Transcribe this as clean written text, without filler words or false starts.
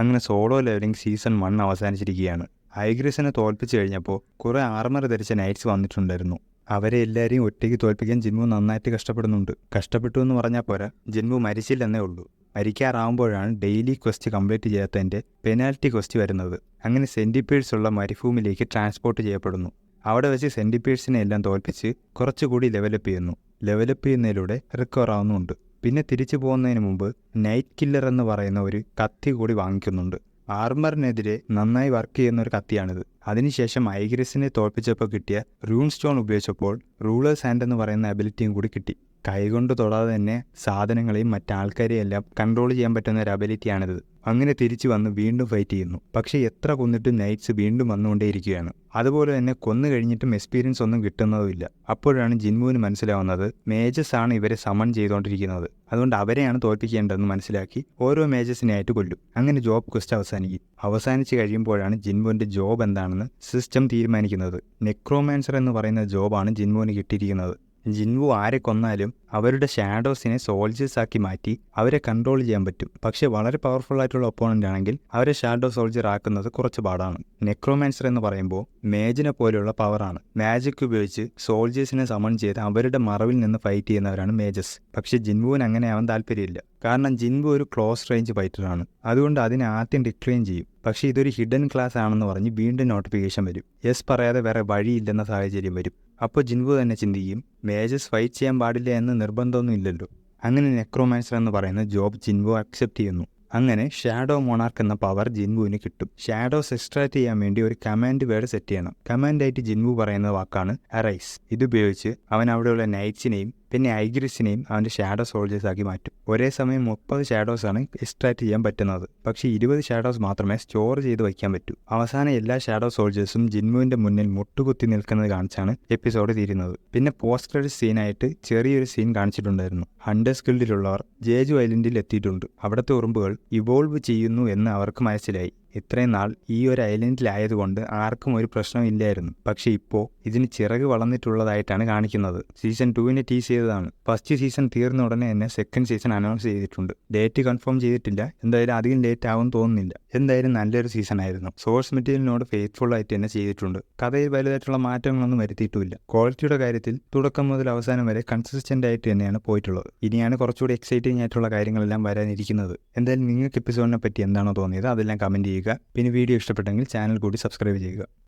അങ്ങനെ solo levelling season 1 അവസാനിച്ചിരിക്കുകയാണ്. ഐഗ്രിസിനെ തോൽപ്പിച്ചു കഴിഞ്ഞപ്പോൾ കുറേ ആർമർ ധരിച്ച നൈറ്റ്സ് വന്നിട്ടുണ്ടായിരുന്നു. അവരെ എല്ലാവരെയും ഒറ്റയ്ക്ക് തോൽപ്പിക്കാൻ ജിൻവു നന്നായിട്ട് കഷ്ടപ്പെടുന്നുണ്ട്. കഷ്ടപ്പെട്ടു എന്ന് പറഞ്ഞാൽ പോരാ, ജിൻവു മരിച്ചില്ലെന്നേ ഉള്ളൂ. മരിക്കാറാവുമ്പോഴാണ് ഡെയിലി ക്വസ്റ്റ് കംപ്ലീറ്റ് ചെയ്യാത്തതിൻ്റെ പെനാൽറ്റി ക്വസ്റ്റ് വരുന്നത്. അങ്ങനെ സെൻറ്റിപ്പീഡ്സ് ഉള്ള മരുഭൂമിയിലേക്ക് ട്രാൻസ്പോർട്ട് ചെയ്യപ്പെടുന്നു. അവിടെ വെച്ച് സെൻറ്റിപ്പീഡ്സിനെ എല്ലാം തോൽപ്പിച്ച് കുറച്ചുകൂടി ലെവലപ്പ് ചെയ്യുന്നു. ലെവലപ്പ് ചെയ്യുന്നതിലൂടെ റിക്കവർ ആവുന്നുണ്ട്. പിന്നെ തിരിച്ചു പോകുന്നതിന് മുമ്പ് നൈറ്റ് കില്ലർ എന്ന് പറയുന്ന ഒരു കത്തി കൂടി വാങ്ങിക്കുന്നുണ്ട്. ആർമറിനെതിരെ നന്നായി വർക്ക് ചെയ്യുന്ന ഒരു കത്തിയാണിത്. അതിനുശേഷം ഐഗ്രിസിനെ തോൽപ്പിച്ചപ്പോൾ കിട്ടിയ റൂൺ സ്റ്റോൺ ഉപയോഗിച്ചപ്പോൾ റൂളേഴ്സ് ഹാൻഡ് എന്ന് പറയുന്ന അബിലിറ്റിയും കൂടി കിട്ടി. കൈകൊണ്ട് തൊടാതെ തന്നെ സാധനങ്ങളെയും മറ്റാൾക്കാരെയും എല്ലാം കൺട്രോൾ ചെയ്യാൻ പറ്റുന്ന ഒരു അബിലിറ്റിയാണിത്. അങ്ങനെ തിരിച്ചു വന്ന് വീണ്ടും ഫൈറ്റ് ചെയ്യുന്നു. പക്ഷേ എത്ര കൊന്നിട്ടും നൈറ്റ്സ് വീണ്ടും വന്നുകൊണ്ടേയിരിക്കുകയാണ്. അതുപോലെ തന്നെ കൊന്നു കഴിഞ്ഞിട്ടും എക്സ്പീരിയൻസ് ഒന്നും കിട്ടുന്നതുമില്ല. അപ്പോഴാണ് ജിൻവുവിന് മനസ്സിലാവുന്നത് മേജസ് ആണ് ഇവരെ സമൺ ചെയ്തുകൊണ്ടിരിക്കുന്നത്. അതുകൊണ്ട് അവരെയാണ് തോൽപ്പിക്കേണ്ടതെന്ന് മനസ്സിലാക്കി ഓരോ മേജസിനെയായിട്ട് കൊല്ലും. അങ്ങനെ ജോബ് ക്വസ്റ്റ് അവസാനിക്കും. അവസാനിച്ച് കഴിയുമ്പോഴാണ് ജിൻവുവിൻ്റെ ജോബ് എന്താണെന്ന് സിസ്റ്റം തീരുമാനിക്കുന്നത്. നെക്രോമാൻസർ എന്ന് പറയുന്ന ജോബാണ് ജിൻവുവിന് കിട്ടിയിരിക്കുന്നത്. ജിൻവു ആരെ കൊന്നാലും അവരുടെ ഷാഡോസിനെ സോൾജേഴ്സ് ആക്കി മാറ്റി അവരെ കൺട്രോൾ ചെയ്യാൻ പറ്റും. പക്ഷേ വളരെ പവർഫുൾ ആയിട്ടുള്ള ഒപ്പോണൻ്റ് ആണെങ്കിൽ അവരെ ഷാഡോ സോൾജർ ആക്കുന്നത് കുറച്ച് പാടാണ്. നെക്രോമാൻസർ എന്ന് പറയുമ്പോൾ മേജിനെ പോലെയുള്ള പവറാണ്. മാജിക് ഉപയോഗിച്ച് സോൾജേഴ്സിനെ സമൺ ചെയ്ത് അവരുടെ മറവിൽ നിന്ന് ഫൈറ്റ് ചെയ്യുന്നവരാണ് മേജസ്. പക്ഷേ ജിൻവുവിന് അങ്ങനെ ആവാൻ താല്പര്യമില്ല. കാരണം ജിൻവു ഒരു ക്ലോസ് റേഞ്ച് ഫൈറ്ററാണ്. അതുകൊണ്ട് അതിനെ ആദ്യം ഡിക്ലൈൻ ചെയ്യും. പക്ഷേ ഇതൊരു ഹിഡൻ ക്ലാസ് ആണെന്ന് പറഞ്ഞ് വീണ്ടും നോട്ടിഫിക്കേഷൻ വരും. യെസ് പറയാതെ വേറെ വഴിയില്ലെന്ന സാഹചര്യം വരും. അപ്പോൾ ജിൻവു തന്നെ ചിന്തിക്കും, മേജസ് ഫൈറ്റ് ചെയ്യാൻ പാടില്ല എന്ന് നിർബന്ധമൊന്നും ഇല്ലല്ലോ. അങ്ങനെ നെക്രോമാൻസർ എന്ന് പറയുന്ന ജോബ് ജിൻവു അക്സെപ്റ്റ് ചെയ്യുന്നു. അങ്ങനെ ഷാഡോ മോണാർക്ക് എന്ന പവർ ജിൻവുവിന് കിട്ടും. ഷാഡോസ് എക്സ്ട്രാക്ട് ചെയ്യാൻ വേണ്ടി ഒരു കമാൻഡ് വേർഡ് സെറ്റ് ചെയ്യണം. കമാൻഡായിട്ട് ജിൻവു പറയുന്ന വാക്കാണ് അറൈസ്. ഇതുപയോഗിച്ച് അവൻ അവിടെയുള്ള നൈറ്റ്സിനെയും പിന്നെ ഐഗ്രിസിനെയും അവൻ്റെ ഷാഡോ സോൾജേഴ്സ് ആക്കി മാറ്റും. ഒരേ സമയം 30 ഷാഡോസാണ് എക്സ്ട്രാക്ട് ചെയ്യാൻ പറ്റുന്നത്. പക്ഷേ 20 ഷാഡോസ് മാത്രമേ സ്റ്റോർ ചെയ്ത് വയ്ക്കാൻ പറ്റൂ. അവസാനം എല്ലാ ഷാഡോ സോൾജേഴ്സും ജിൻവുവിൻ്റെ മുന്നിൽ മുട്ടുകുത്തി നിൽക്കുന്നത് കാണിച്ചാണ് എപ്പിസോഡ് തീരുന്നത്. പിന്നെ പോസ്റ്റ് ക്രെഡിറ്റ് സീനായിട്ട് ചെറിയൊരു സീൻ കാണിച്ചിട്ടുണ്ടായിരുന്നു. ഹണ്ടേഴ്സ് ഗിൽഡിലുള്ളവർ ജേജു ഐലൻഡിൽ എത്തിയിട്ടുണ്ട്. അവിടുത്തെ ഉറുമ്പുകൾ ഇവോൾവ് ചെയ്യുന്നു എന്ന് അവർക്ക് മനസ്സിലായി. ഇത്രയും നാൾ ഈ ഒരു ഐലൻഡിലായതുകൊണ്ട് ആർക്കും ഒരു പ്രശ്നമില്ലായിരുന്നു. പക്ഷേ ഇപ്പോൾ ഇതിന് ചിറക് വളർന്നിട്ടുള്ളതായിട്ടാണ് കാണിക്കുന്നത്. സീസൺ 2 ടീസ് ചെയ്തതാണ്. ഫസ്റ്റ് സീസൺ തീർന്ന ഉടനെ തന്നെ സെക്കൻഡ് സീസൺ അനൗൺസ് ചെയ്തിട്ടുണ്ട്. ഡേറ്റ് കൺഫേം ചെയ്തിട്ടില്ല. എന്തായാലും അധികം ലേറ്റ് ആവും തോന്നുന്നില്ല. എന്തായാലും നല്ലൊരു സീസൺ ആയിരുന്നു. സോഴ്സ് മെറ്റീരിയലിനോട് ഫെയ്ത്ത്ഫുൾ ആയിട്ട് തന്നെ ചെയ്തിട്ടുണ്ട്. കഥയിൽ വലുതായിട്ടുള്ള മാറ്റങ്ങളൊന്നും വരുത്തിയിട്ടുമില്ല. ക്വാളിറ്റിയുടെ കാര്യത്തിൽ തുടക്കം മുതൽ അവസാനം വരെ കൺസിസ്റ്റന്റ് ആയിട്ട് തന്നെയാണ് പോയിട്ടുള്ളത്. ഇനിയാണ് കുറച്ചുകൂടി എക്സൈറ്റിംഗ് ആയിട്ടുള്ള കാര്യങ്ങളെല്ലാം വരാനിരിക്കുന്നത്. എന്തായാലും നിങ്ങൾക്ക് എപ്പിസോഡിനെ പറ്റി എന്താണോ തോന്നിയത് അതെല്ലാം കമൻറ്റ് ചെയ്യുക. പിന്നെ വീഡിയോ ഇഷ്ടപ്പെട്ടെങ്കിൽ ചാനൽ കൂടി സബ്സ്ക്രൈബ് ചെയ്യുക.